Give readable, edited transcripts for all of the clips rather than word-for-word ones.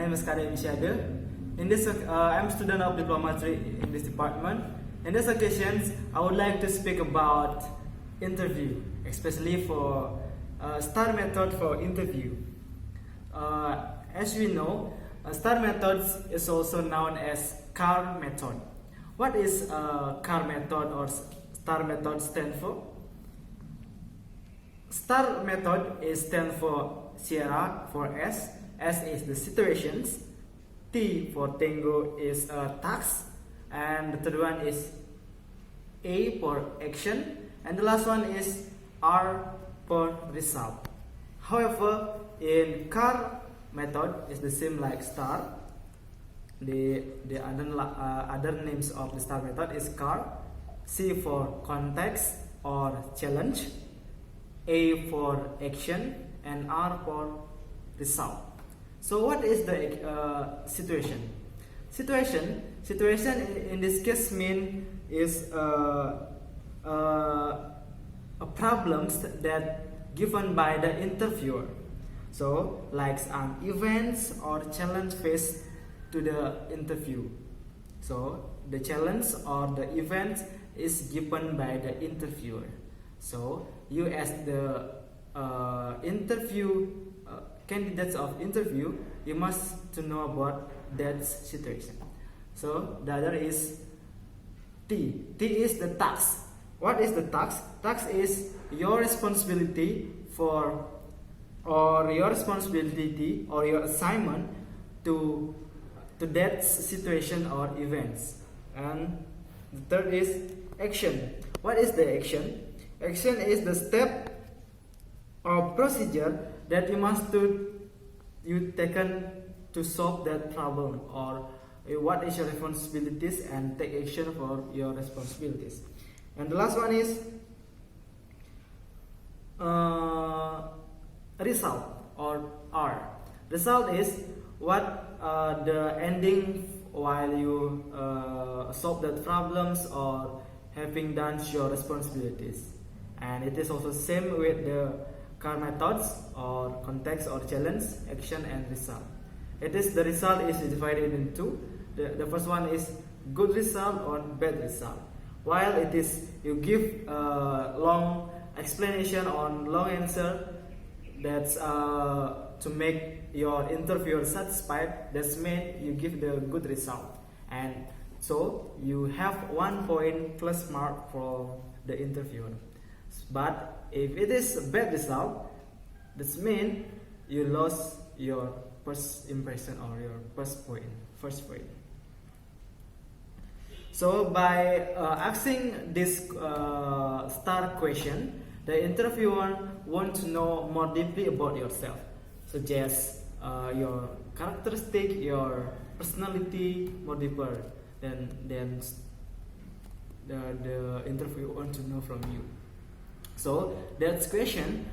name is Karim Ishade. I'm a student of diplomatry in this department. In this occasion, I would like to speak about interview, especially for STAR method for interview. As we know, STAR method is also known as CAR method. What is CAR method or STAR method stand for? STAR method is stand for Sierra for S is the situations, T for Tango is a task, and the third one is A for action, and the last one is R for result. However, in CAR method is the same like STAR. The other names of the STAR method is CAR, C for context or challenge, A for action, and R for result. So what is the situation? Situation in this case mean is problems that given by the interviewer. So like events or challenge faced to the interview. So the challenge or the event is given by the interviewer. So you as the candidates of interview, you must to know about that situation. So the other is T. T is the task. What is the task? Task is your responsibility or your assignment to that situation or events. And the third is action. What is the action? Action is the step or procedure that you taken to solve that problem, or what is your responsibilities and take action for your responsibilities. And the last one is result or R. Result is what the ending while you solve that problems or having done your responsibilities. And it is also same with the CAR methods or context or challenge, action and result. It is the result is divided into two. The first one is good result or bad result. While it is you give long explanation on long answer, that's to make your interviewer satisfied. That's mean you give the good result, and so you have 1 point plus mark for the interviewer. But if it is a bad result, this means you lost your first impression or your first point. So by asking this STAR question, the interviewer want to know more deeply about yourself, such as your characteristic, your personality, more deeper than the interviewer want to know from you. So that question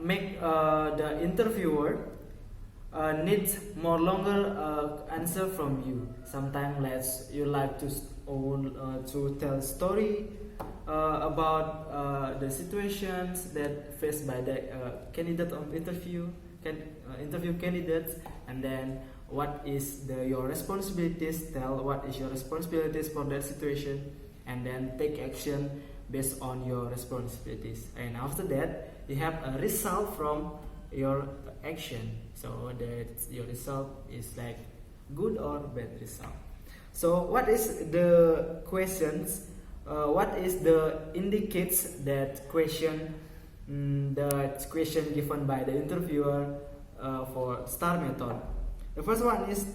make the interviewer needs more longer answer from you. Sometimes you like to tell story about the situations that faced by the candidate of interview candidates, and then what is your responsibilities. Tell what is your responsibilities for that situation, and then take action based on your responsibilities. And after that, you have a result from your action. So that your result is like good or bad result. So what is the questions? What is the indicates that question? The question given by the interviewer for STAR method. The first one is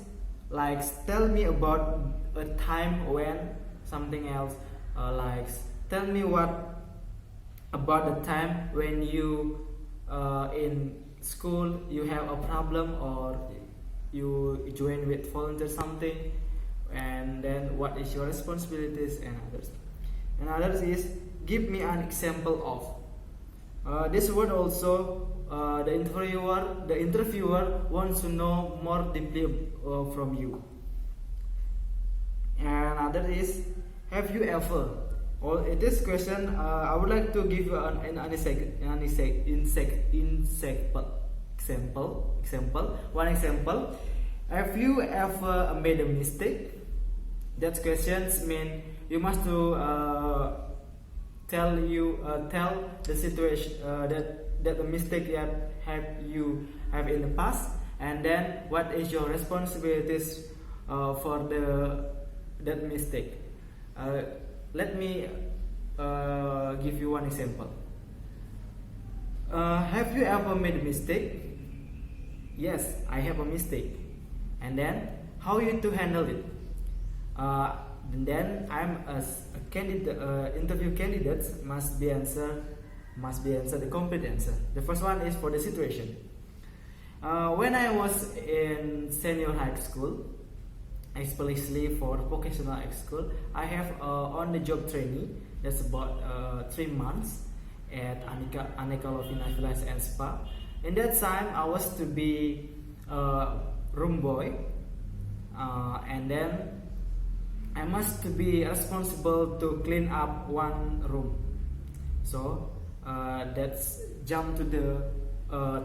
like tell me about a time when something else, like tell me what about the time when you in school you have a problem or you join with volunteer something, and then what is your responsibilities and others. And others is give me an example of. This word also the interviewer wants to know more deeply from you. And other is have you ever. Well, in this question, I would like to give you an example. One example. Have you ever made a mistake? That questions mean you must to tell the situation that the mistake you have in the past, and then what is your responsibilities for that mistake. Let me give you one example. Have you ever made a mistake? Yes, I have a mistake. And then how you to handle it? And then I'm as a candidate, interview candidates must be answer the complete answer. The first one is for the situation. When I was in senior high school, especially for vocational high school, I have on-the-job training. That's about 3 months at Aneka Lovina Village and Spa. In that time, I was to be room boy, and then I must to be responsible to clean up one room. So that's jump to the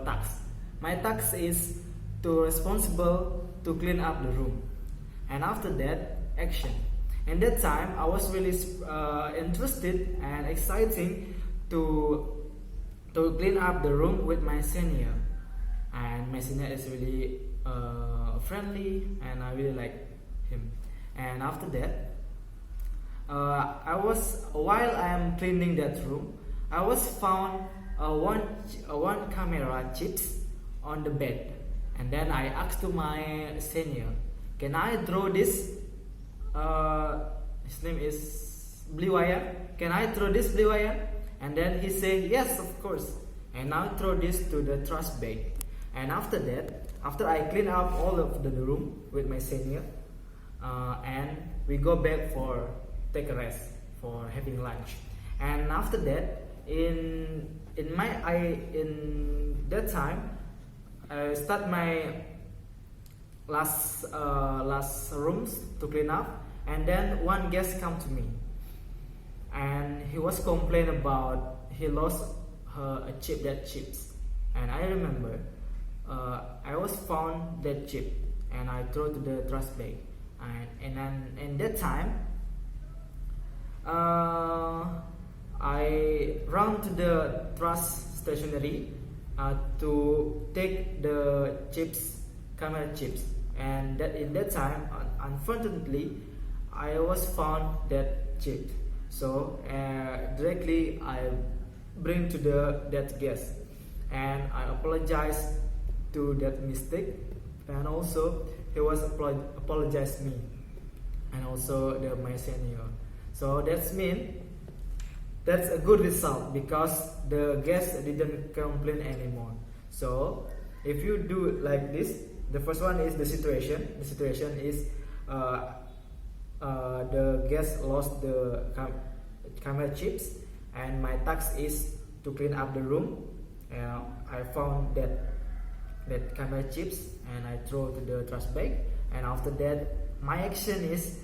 task. My task is to responsible to clean up the room, and after that action. And that time I was really interested and exciting to clean up the room with my senior, and my senior is really friendly and I really like him. And after that while I am cleaning that room, I was found one camera chips on the bed, and then I asked to my senior, can I throw this his name is Blue Wire, can I throw this Blue Wire? And then he said yes, of course, and I throw this to the trash bag. And after that, after I clean up all of the room with my senior, and we go back for take a rest for having lunch. And after that, in that time, I start my last rooms to clean up, and then one guest come to me, and he was complaining about he lost a chip, that chips. And I remember I was found that chip, and I throw to the trash bag. And then in that time I run to the trash stationery to take the chips, camera chips. And that in that time, unfortunately, I was found that chip. So directly I bring to that guest, and I apologize to that mistake, and also he was apologize me, and also my senior. So that's mean that's a good result because the guest didn't complain anymore. So if you do like this, the first one is the situation. The situation is the guest lost the camera chips, and my task is to clean up the room. I found that camera chips, and I throw to the trash bag. And after that, my action is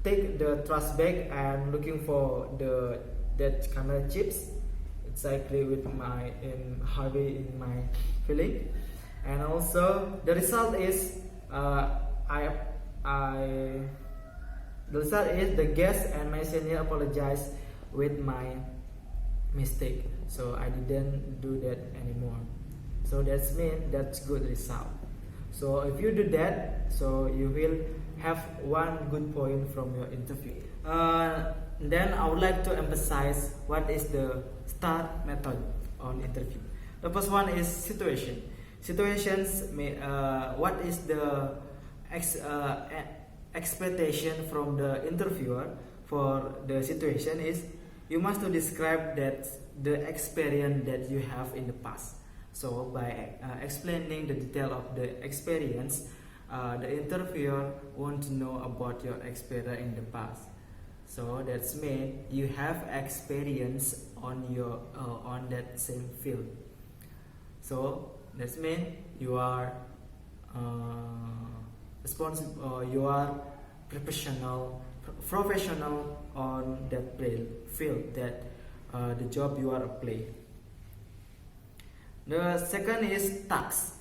take the trash bag and looking for that camera chips exactly with my in my feeling. And also the result is the result is the guest and my senior apologize with my mistake, so I didn't do that anymore. So that's mean that's good result. So if you do that, so you will have one good point from your interview. Then I would like to emphasize what is the STAR method on interview. The first one is situation. Situations may what is the expectation from the interviewer for the situation is you must to describe that the experience that you have in the past. So by explaining the detail of the experience, the interviewer want to know about your experience in the past. So that's mean you have experience on your on that same field. So that's mean you are responsible. You are professional on that field that the job you are applying. The second is task.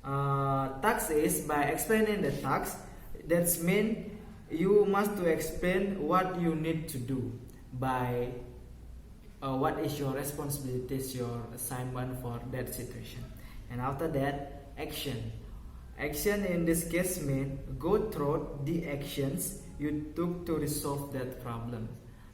Task is by explaining the task. That's mean you must to explain what you need to do by what is your responsibilities, your assignment for that situation. And after that, action. Action in this case mean go through the actions you took to resolve that problem.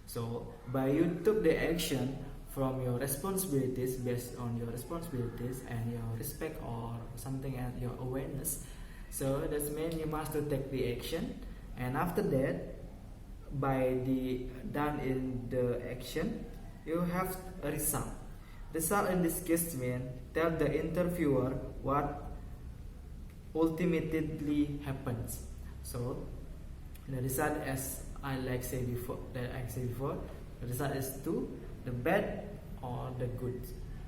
So by you took the action from your responsibilities, based on your responsibilities and your respect or something and your awareness, so that means you must to take the action. And after that, by the done in the action, you have a result. Result in this case means tell the interviewer what ultimately happens. So the result, as I said before, the result is two, the bad or the good.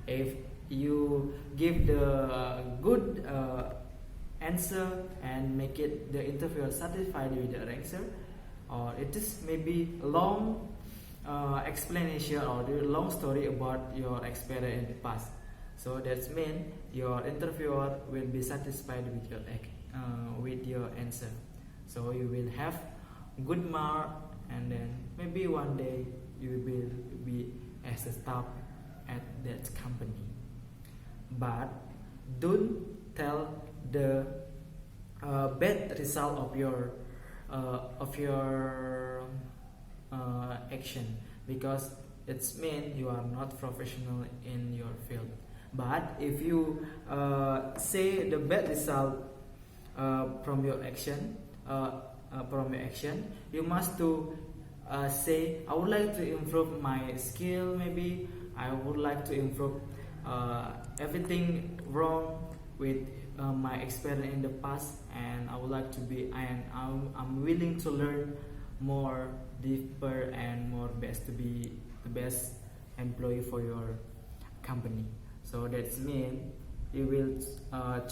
If you give the good answer and make it the interviewer satisfied with the answer, or it is maybe a long explanation or the long story about your experience in the past. So that means your interviewer will be satisfied with your answer. So you will have good mark, and then maybe one day you will be as a staff at that company. But don't tell the bad result of your action, because it's mean you are not professional in your field. But if you say the bad result from your action, you must to say, I would like to improve my skill. Maybe I would like to improve everything wrong with my experience in the past, and I would like to be. I'm willing to learn more deeper and more best to be the best employee for your company. So that means you will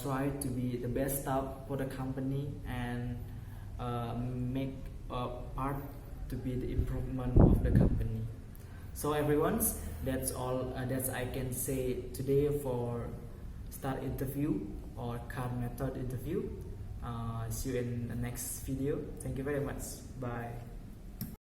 try to be the best staff for the company and make a part to be the improvement of the company. So everyone, that's all that I can say today for STAR interview or CAR method interview. See you in the next video. Thank you very much. Bye.